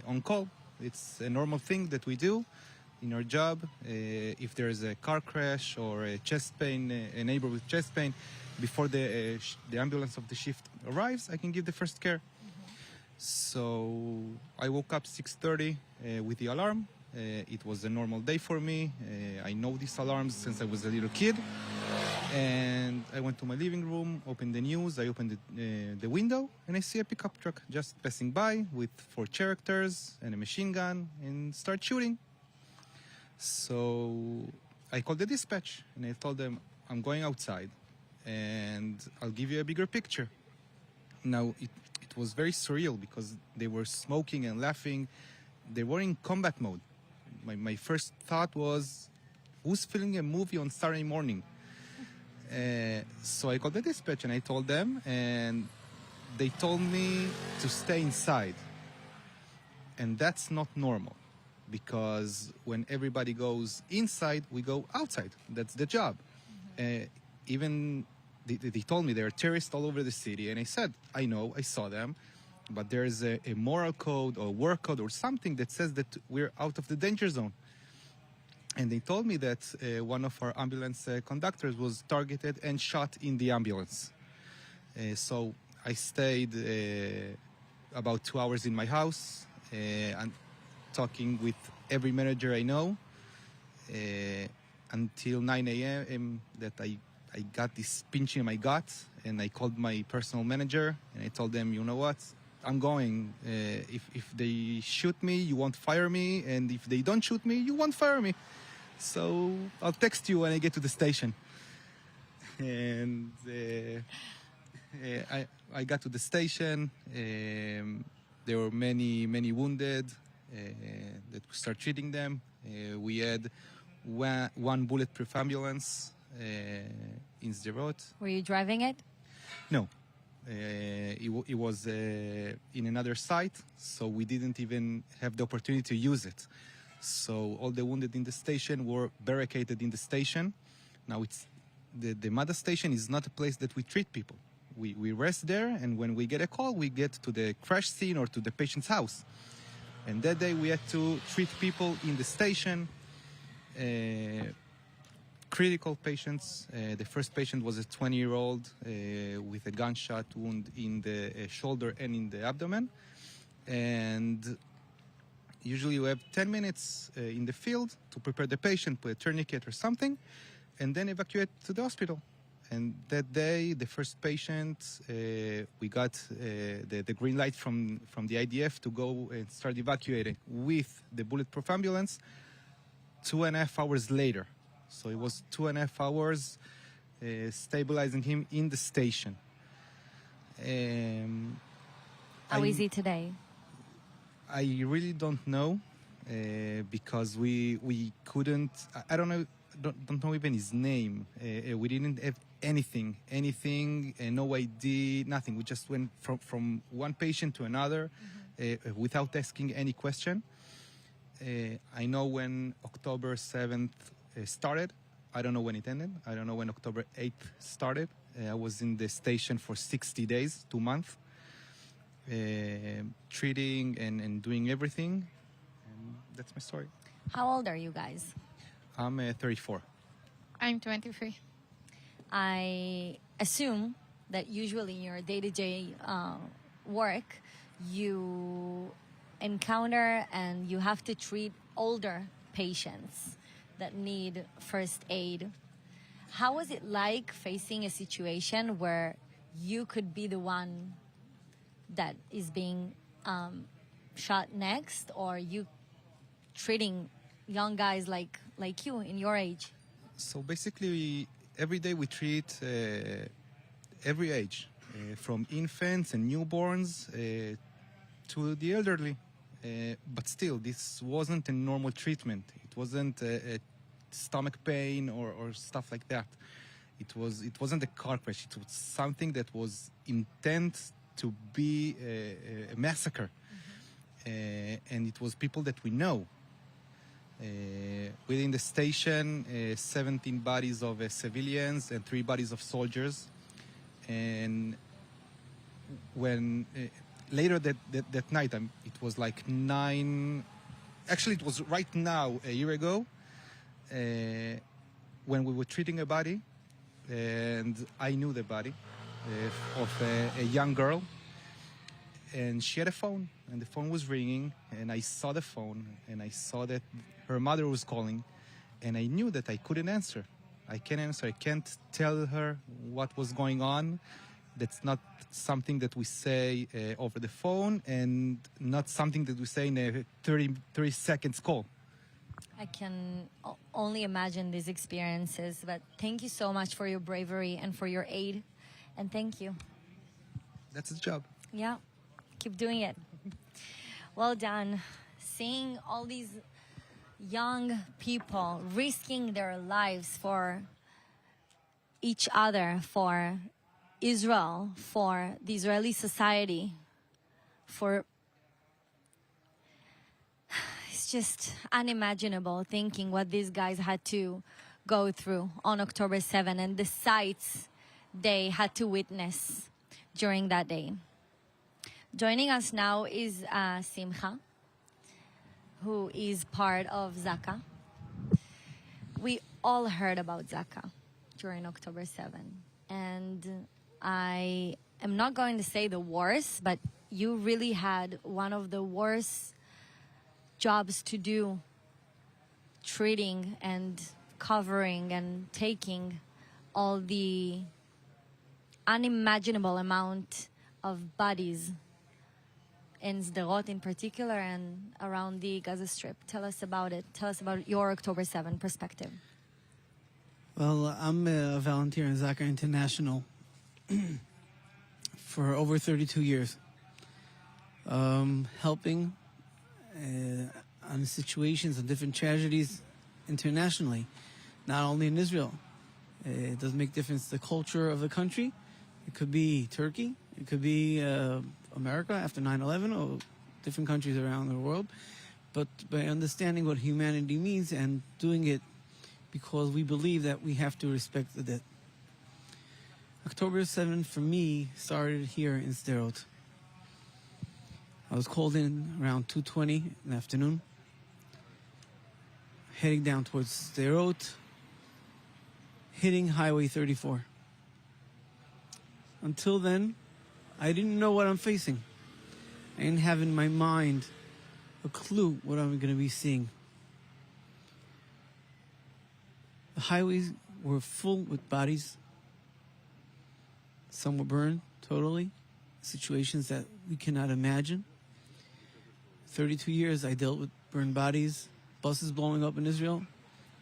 on call. It's a normal thing that we do in our job. If there is a car crash or a chest pain, a neighbor with chest pain, before the ambulance of the shift arrives, I can give the first care. So I woke up 6:30 with the alarm. It was a normal day for me. I know these alarms since I was a little kid. And I went to my living room, opened the news, I opened the window, and I see a pickup truck just passing by with 4 characters and a machine gun and start shooting. So I called the dispatch and I told them, I'm going outside and I'll give you a bigger picture. Now, it was very surreal because they were smoking and laughing. They were in combat mode. My first thought was, who's filming a movie on Saturday morning? So I called the dispatch and I told them, and they told me to stay inside. And that's not normal, because when everybody goes inside, we go outside. That's the job. Even they told me there are terrorists all over the city, and I said, I know, I saw them, but there's a moral code or work code or something that says that we're out of the danger zone. And they told me that one of our ambulance conductors was targeted and shot in the ambulance. So I stayed about 2 hours in my house and talking with every manager I know until 9 a.m. that I got this pinch in my gut, and I called my personal manager and I told them, you know what, I'm going. If they shoot me, you won't fire me, and if they don't shoot me, you won't fire me. So I'll text you when I get to the station. And I got to the station. There were many wounded that we started treating them. We had one bulletproof ambulance in Sderot. Were you driving it? No. It was in another site, so we didn't even have the opportunity to use it. So all the wounded in the station were barricaded in the station. Now it's the Mada station is not a place that we treat people. We rest there, and when we get a call, we get to the crash scene or to the patient's house. And that day we had to treat people in the station, critical patients. The first patient was a 20-year-old with a gunshot wound in the shoulder and in the abdomen. And usually we have 10 minutes in the field to prepare the patient, put a tourniquet or something, and then evacuate to the hospital. And that day, the first patient, we got the green light from the IDF to go and start evacuating with the bulletproof ambulance 2.5 hours later. So it was 2.5 hours stabilizing him in the station. How is he today? I really don't know because we couldn't. I don't know. Don't know even his name. We didn't have anything, no ID, nothing. We just went from one patient to another without asking any question. I know when October 7th started. I don't know when it ended. I don't know when October 8th started. I was in the station for 60 days, 2 months. Treating and doing everything, and that's my story. How old are you guys? I'm 34. I'm 23. I assume that usually in your day-to-day work, you encounter and you have to treat older patients that need first aid. How was it like facing a situation where you could be the one that is being shot next, or you treating young guys like you in your age? So basically, every day we treat every age, from infants and newborns to the elderly. But still, this wasn't a normal treatment. It wasn't a stomach pain or stuff like that. It wasn't a car crash. It was something that was intent to be a massacre. And it was people that we know. Within the station, 17 bodies of civilians and 3 bodies of soldiers. And when later that night, it was like 9. Actually, it was right now, a year ago, when we were treating a body, and I knew the body of a young girl, and she had a phone, and the phone was ringing, and I saw the phone, and I saw that her mother was calling, and I knew that I couldn't answer. I can't answer. I can't tell her what was going on. That's not something that we say over the phone, and not something that we say in a 30 seconds call. I can only imagine these experiences, but thank you so much for your bravery and for your aid, and thank you. That's his job. Yeah, keep doing it. Well done. Seeing all these young people risking their lives for each other, for Israel, for the Israeli society, for... It's just unimaginable thinking what these guys had to go through on October 7 and the sights they had to witness during that day. Joining us now is Simcha, who is part of Zaka. We all heard about Zaka during October 7. And I am not going to say the worst, but you really had one of the worst jobs to do, treating and covering and taking all the unimaginable amount of bodies in Sderot in particular and around the Gaza Strip. Tell us about it. Tell us about your October 7 perspective. Well, I'm a volunteer in Zaka International for over 32 years, helping on situations and different tragedies internationally, not only in Israel. It does make difference the culture of the country. It could be Turkey. It could be America after 9/11 or different countries around the world. But by understanding what humanity means and doing it because we believe that we have to respect the dead. October 7 for me started here in Sderot. I was called in around 2:20 in the afternoon, heading down towards Sderot, hitting Highway 34. Until then, I didn't know what I'm facing. I didn't have in my mind a clue what I'm going to be seeing. The highways were full with bodies. Some were burned totally. Situations that we cannot imagine. 32 years I dealt with burned bodies, buses blowing up in Israel,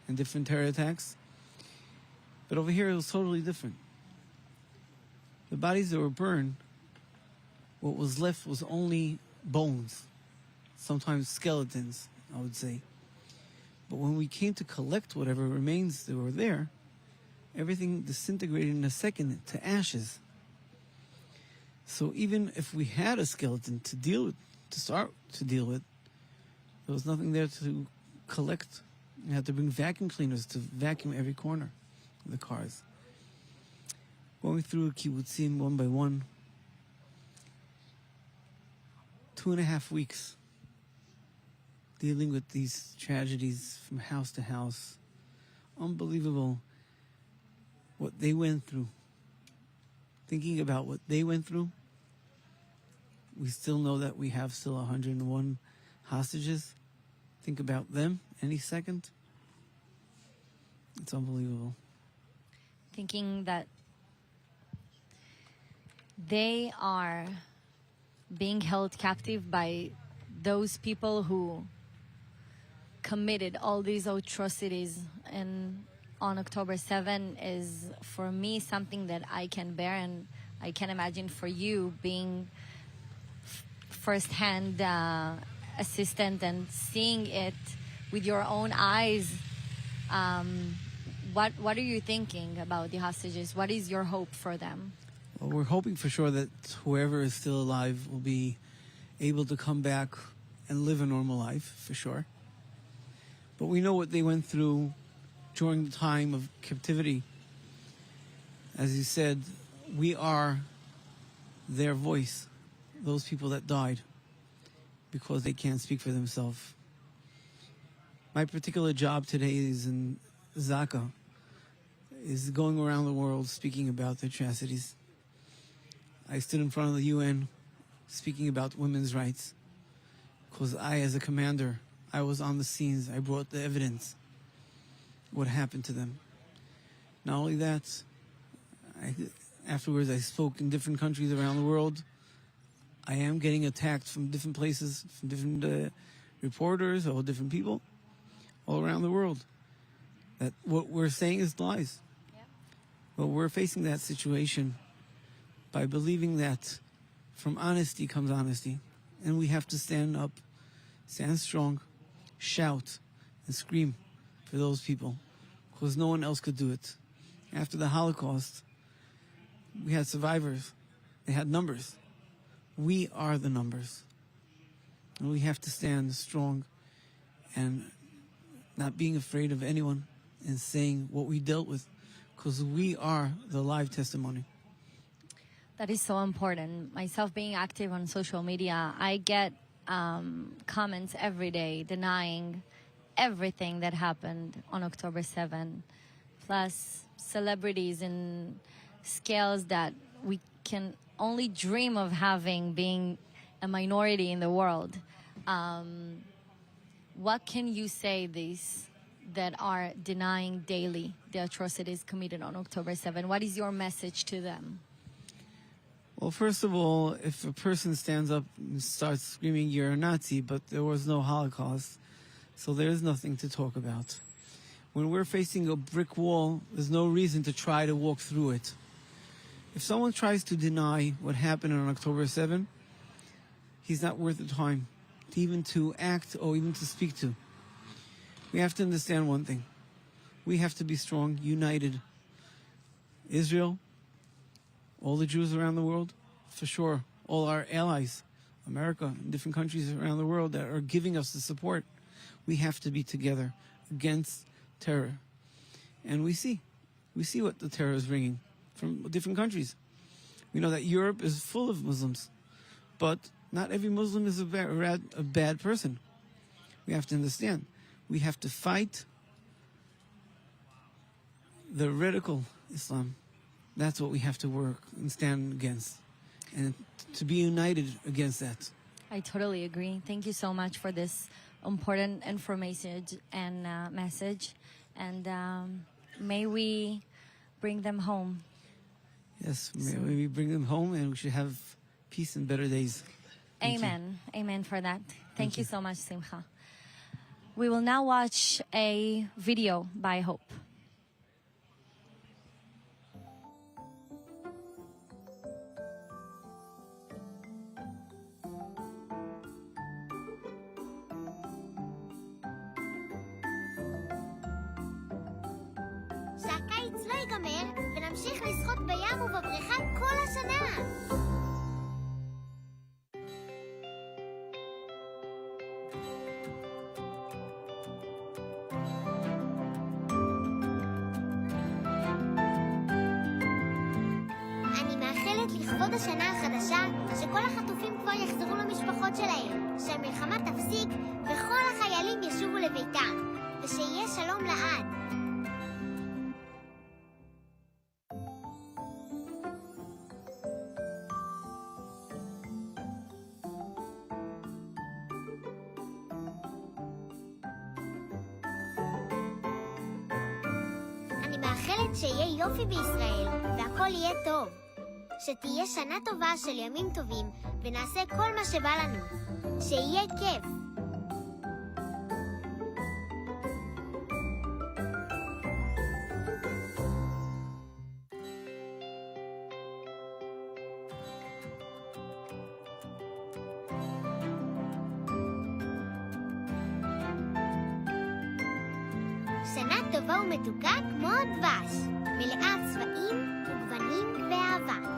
and different terror attacks. But over here it was totally different. The bodies that were burned, what was left was only bones, sometimes skeletons, I would say. But when we came to collect whatever remains that were there, everything disintegrated in a second to ashes. So even if we had a skeleton to deal with, to start to deal with, there was nothing there to collect. We had to bring vacuum cleaners to vacuum every corner of the cars. Going through kibbutzim one by one. 2.5 weeks dealing with these tragedies from house to house. Unbelievable what they went through. Thinking about what they went through, we still know that we have still 101 hostages. Think about them any second. It's unbelievable. Thinking that they are being held captive by those people who committed all these atrocities on October 7 is, for me, something that I can bear, and I can imagine for you being first-hand assistant and seeing it with your own eyes. What are you thinking about the hostages? What is your hope for them? Well, we're hoping for sure that whoever is still alive will be able to come back and live a normal life, for sure. But we know what they went through during the time of captivity. As you said, we are their voice, those people that died, because they can't speak for themselves. My particular job today is in Zaka, is going around the world speaking about the atrocities. I stood in front of the UN speaking about women's rights because I, as a commander, I was on the scenes. I brought the evidence, what happened to them. Not only that, afterwards I spoke in different countries around the world. I am getting attacked from different places, from different reporters or different people all around the world. That what we're saying is lies. Yeah. But we're facing that situation by believing that From honesty comes honesty. And we have to stand up, stand strong, shout, and scream for those people, because no one else could do it. After the Holocaust, we had survivors. They had numbers. We are the numbers. And we have to stand strong and not being afraid of anyone and saying what we dealt with, because we are the live testimony. That is so important. Myself being active on social media, I get comments every day denying everything that happened on October 7, plus celebrities in scales that we can only dream of having, being a minority in the world. What can you say these that are denying daily the atrocities committed on October 7? What is your message to them? Well, first of all, if a person stands up and starts screaming, you're a Nazi, but there was no Holocaust, so there's nothing to talk about. When we're facing a brick wall, there's no reason to try to walk through it. If someone tries to deny what happened on October 7, he's not worth the time to act or even to speak to. We have to understand one thing. We have to be strong, united. Israel, all the Jews around the world, for sure, all our allies, America, and different countries around the world that are giving us the support. We have to be together against terror. And we see what the terror is bringing from different countries. We know that Europe is full of Muslims, but not every Muslim is a bad person. We have to understand. We have to fight the radical Islam. That's what we have to work and stand against, and to be united against that. I totally agree. Thank you so much for this important information and message, and may we bring them home. Yes, may we bring them home, and we should have peace and better days. Amen. Amen for that. Thank you so much, Simcha. We will now watch a video by Hope. שהקיץ לא ייגמר ונמשיך לשחות בים ובבריכה כל השנה. אני מאחלת לכבוד השנה החדשה שכל החטופים כבר יחזרו למשפחות שלהם, שהמלחמה תפסיק וכל החיילים ישובו לביתם, ושיהיה שלום לעד. אני מאחלת שיהיה יופי בישראל והכל יהיה טוב. שתהיה שנה טובה של ימים טובים ונעשה כל מה שבא לנו. שיהיה כיף. שנה טובה ומתוקה כמו דבש, מלאה צבעים וגוונים ואהבה.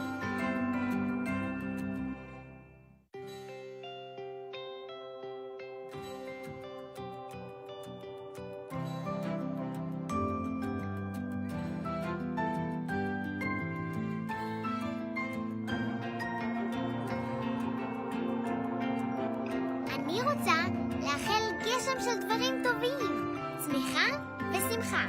אני רוצה לאחל גשם של דברים טובים, צמיחה ושמחה.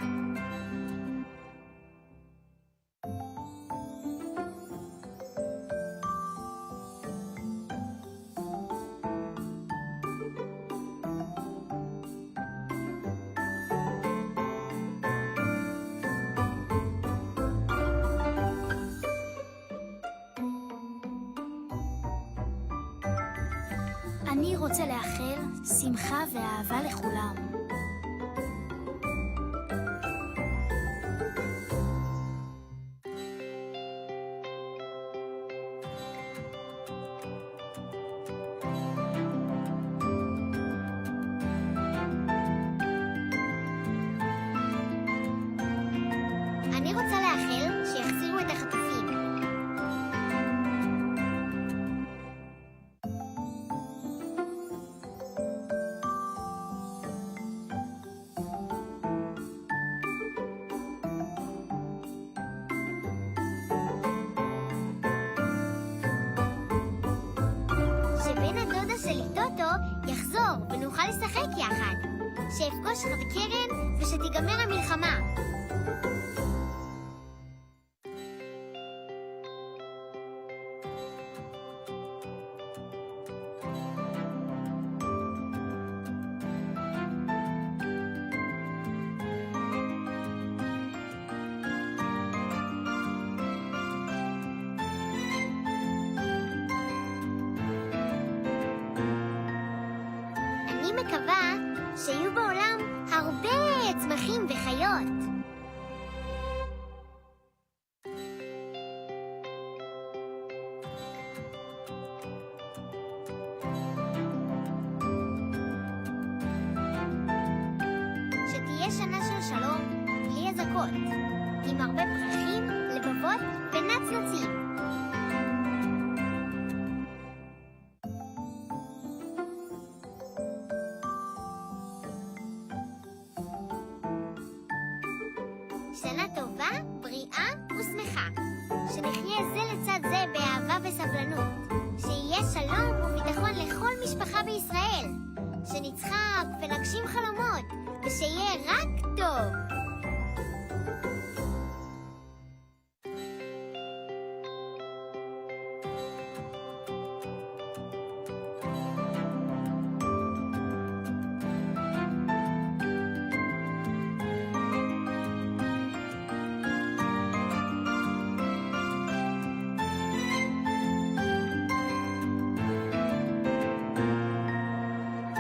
אני רוצה לאחל שמחה ואהבה לכולם. לשחק יחד. שאפגוש לך בקרן ושתיגמר המלחמה. אני מקווה שיהיו בעולם הרבה צמחים וחיות. שתהיה שנה של שלום בלי אזעקות, עם הרבה פרחים, לבבות ונצנצים. שנה טובה, בריאה ושמחה. שנחיה זה לצד זה באהבה וסבלנות. שיהיה שלום וביטחון לכל משפחה בישראל. שנצחק ונגשים חלומות, ושיהיה רק טוב.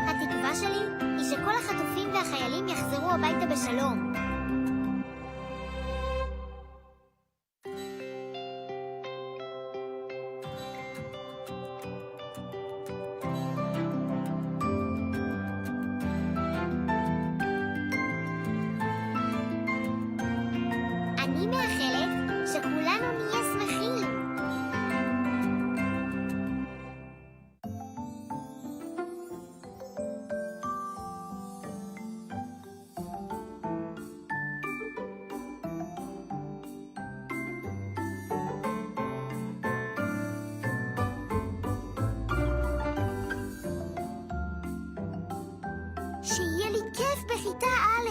התקווה שלי היא שכל החטופים והחיילים יחזרו הביתה בשלום. אני מאחלת שכולנו נהיה שמחים. שיהיה לי כיף בכיתה א'.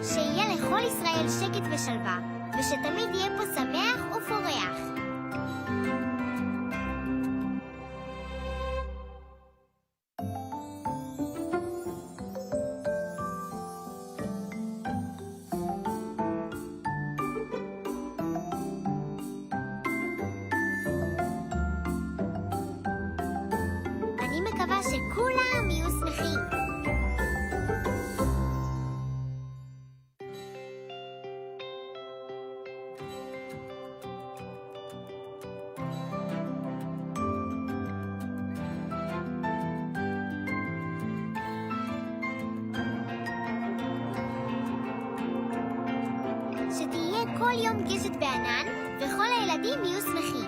שיהיה לכל ישראל שקט ושלווה, ושתמיד יהיה פה שמח ופורח. אני מקווה שכולם יהיו שמחים. שתהיה כל יום גשת בענן, וכל הילדים יהיו שמחים.